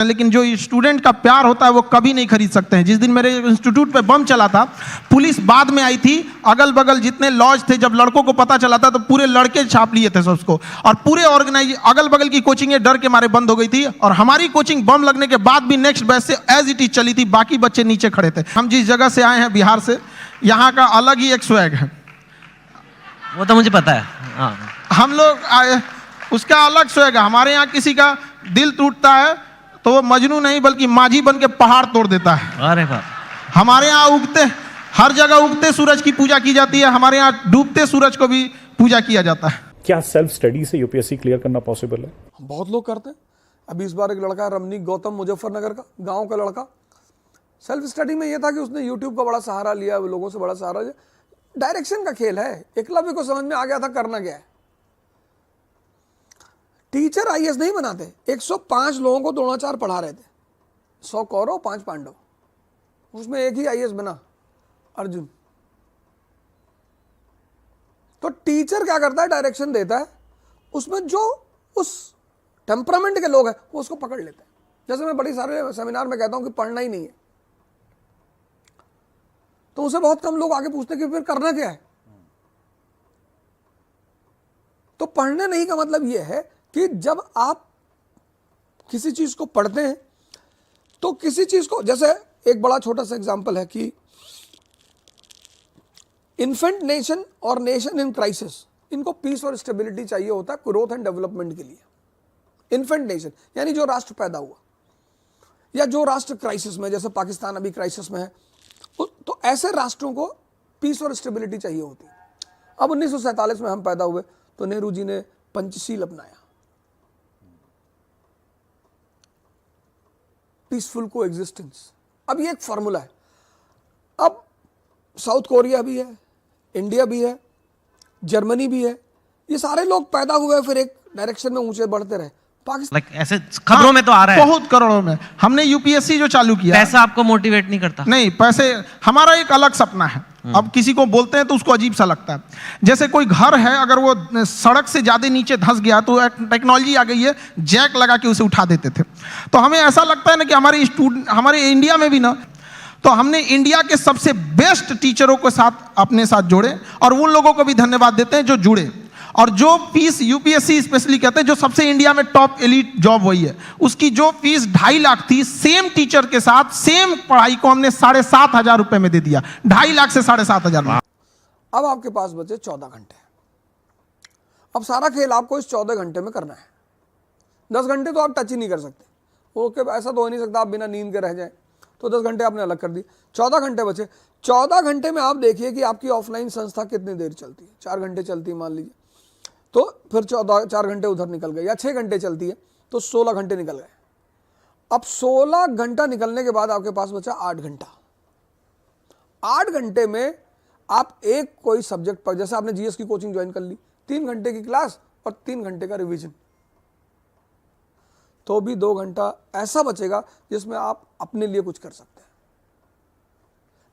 लेकिन जो स्टूडेंट का प्यार होता है वो कभी नहीं खरीद सकते हैं। जिस दिन मेरे इंस्टीट्यूट पे बम चला था, पुलिस बाद में आई थी, अगल बगल जितने लॉज थे, जब लड़कों को पता चला था तो पूरे लड़के छाप लिए थे सबको, और पूरे ऑर्गेनाइज अगल बगल की कोचिंगें डर के मारे बंद हो गई थी। और हमारी कोचिंग बम लगने के बाद भी नेक्स्ट बैच से एज इट इज चली थी, बाकी बच्चे नीचे खड़े थे। हम जिस जगह से आए हैं, बिहार से, यहाँ का अलग ही एक स्वैग है, वो तो मुझे पता है। हाँ, हम लोग आए, उसका अलग स्वैग है। हमारे यहाँ किसी का दिल टूटता है तो वो मजनू नहीं बल्कि माझी बन के पहाड़ तोड़ देता है। अरे बाप, हमारे यहाँ उगते, हर जगह उगते सूरज की पूजा की जाती है, हमारे यहाँ डूबते सूरज को भी पूजा किया जाता है। क्या सेल्फ स्टडी से यूपीएससी क्लियर करना पॉसिबल है? बहुत लोग करते हैं। अभी इस बार एक लड़का है, रमनीक गौतम, मुजफ्फरनगर का, गांव का लड़का। सेल्फ स्टडी में यह था कि उसने यूट्यूब का बड़ा सहारा लिया, लोगों से बड़ा सहारा लिया। डायरेक्शन का खेल है। एकलव्य को समझ में आ गया था करना क्या है। टीचर आईएएस नहीं बनाते। 105 लोगों को द्रोणाचार्य पढ़ा रहे थे, 100 कौरव 5 पांडव, उसमें एक ही आईएएस बना, अर्जुन। तो टीचर क्या करता है, डायरेक्शन देता है, उसमें जो उस टेम्परामेंट के लोग हैं वो उसको पकड़ लेते हैं। जैसे मैं बड़ी सारे सेमिनार में कहता हूं कि पढ़ना ही नहीं है, तो उसे बहुत कम लोग आगे पूछते हैं कि फिर करना क्या है। तो पढ़ने नहीं का मतलब यह है कि जब आप किसी चीज को पढ़ते हैं तो किसी चीज को, जैसे एक बड़ा छोटा सा एग्जांपल है कि इन्फेंट नेशन और नेशन इन क्राइसिस, इनको पीस और स्टेबिलिटी चाहिए होता है ग्रोथ एंड डेवलपमेंट के लिए। इन्फेंट नेशन यानी जो राष्ट्र पैदा हुआ या जो राष्ट्र क्राइसिस में, जैसे पाकिस्तान अभी क्राइसिस में है, तो ऐसे राष्ट्रों को पीस और स्टेबिलिटी चाहिए होती है। अब 1947 में हम पैदा हुए तो नेहरू जी ने पंचशील अपनाया, पीसफुल को एग्जिस्टेंस। अब ये एक फॉर्मूला है। अब साउथ कोरिया भी है, इंडिया भी है, जर्मनी भी है, ये सारे लोग पैदा हुए फिर एक डायरेक्शन में ऊंचे बढ़ते रहे। पाकिस्तान ऐसे खबरों में तो आ रहा है, बहुत करोड़ों में। हमने यूपीएससी जो चालू किया, पैसा आपको मोटिवेट नहीं करता? नहीं, पैसे हमारा एक अलग सपना है। अब किसी को बोलते हैं तो उसको अजीब सा लगता है। जैसे कोई घर है, अगर वो सड़क से ज्यादा नीचे धंस गया तो टेक्नोलॉजी आ गई है, जैक लगा के उसे उठा देते थे। तो हमें ऐसा लगता है ना कि हमारे इंडिया में भी ना, तो हमने इंडिया के सबसे बेस्ट टीचरों के साथ अपने साथ जोड़े, और उन लोगों को भी धन्यवाद देते हैं जो जुड़े। और जो फीस यूपीएससी स्पेशली कहते हैं, जो सबसे इंडिया में टॉप एलीट जॉब वही है, उसकी जो फीस 2.5 लाख थी, सेम टीचर के साथ सेम पढ़ाई को हमने 7,500 रुपए में दे दिया। 2.5 लाख से 7,500 में। अब आपके पास बचे 14 घंटे। अब सारा खेल आपको इस 14 घंटे में करना है। 10 घंटे तो आप टच ही नहीं कर सकते। ओके, ऐसा तो हो नहीं सकता आप बिना नींद के रह जाए, तो 10 घंटे आपने अलग कर दिए। 14 घंटे बचे। 14 घंटे में आप देखिए कि आपकी ऑफलाइन संस्था कितनी देर चलती है। 4 घंटे चलती है मान लीजिए, तो फिर 4 घंटे उधर निकल गए, या 6 घंटे चलती है तो 16 घंटे निकल गए। अब 16 घंटा निकलने के बाद आपके पास बचा 8 घंटा। 8 घंटे में आप एक कोई सब्जेक्ट पर, जैसे आपने जीएस की कोचिंग ज्वाइन कर ली, 3 घंटे की क्लास और 3 घंटे का रिवीजन, तो भी 2 घंटा ऐसा बचेगा जिसमें आप अपने लिए कुछ कर सकते हैं।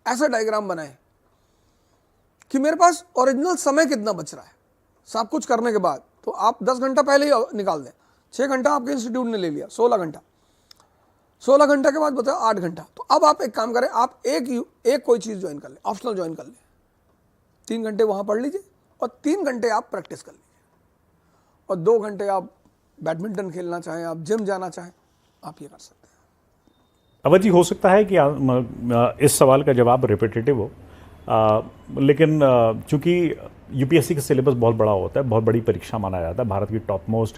ऐसा डायग्राम बनाएं कि मेरे पास ओरिजिनल समय कितना बच रहा है सब कुछ करने के बाद। तो आप 10 घंटा पहले ही निकाल दें। 6 घंटा आपके इंस्टीट्यूट ने ले लिया, 16 घंटा। 16 घंटे के बाद बचा 8 घंटा। तो अब आप एक काम करें, आप एक कोई चीज़ ज्वाइन कर लें, ऑप्शनल ज्वाइन कर लें। 3 घंटे वहाँ पढ़ लीजिए और 3 घंटे आप प्रैक्टिस कर लीजिए, और 2 घंटे आप बैडमिंटन खेलना चाहें, आप जिम जाना चाहें, आप ये कर सकते हैं। अवध जी, हो सकता है कि इस सवाल का जवाब रिपीटेटिव हो, लेकिन चूंकि यूपीएससी का सिलेबस बहुत बड़ा होता है, बहुत बड़ी परीक्षा माना जाता है, भारत की टॉप मोस्ट,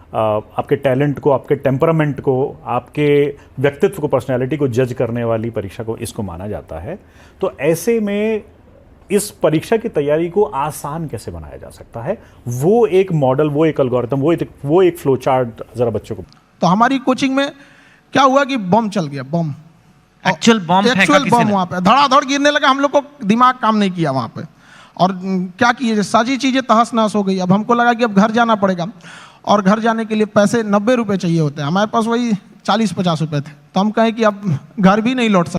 आपके टैलेंट को, आपके टेम्परामेंट को, आपके व्यक्तित्व को, पर्सनैलिटी को जज करने वाली परीक्षा को इसको माना जाता है। तो ऐसे में इस परीक्षा की तैयारी को आसान कैसे बनाया जा सकता है? वो एक मॉडल, वो एक एल्गोरिथम, वो एक फ्लो चार्ट जरा बच्चों को। तो हमारी कोचिंग में क्या हुआ कि बम चल गया, बम, एक्चुअल बम वहां पे धड़ाधड़ गिरने लगा। हम लोग को दिमाग काम नहीं किया वहां पे, और क्या किए, सारी चीजें तहस नहस हो गई। अब हमको लगा कि अब घर जाना पड़ेगा, और घर जाने के लिए पैसे 90 रुपए चाहिए होते हैं। हमारे पास वही 40-50 रुपए थे। तो हम कहें कि अब घर भी नहीं लौट सकते।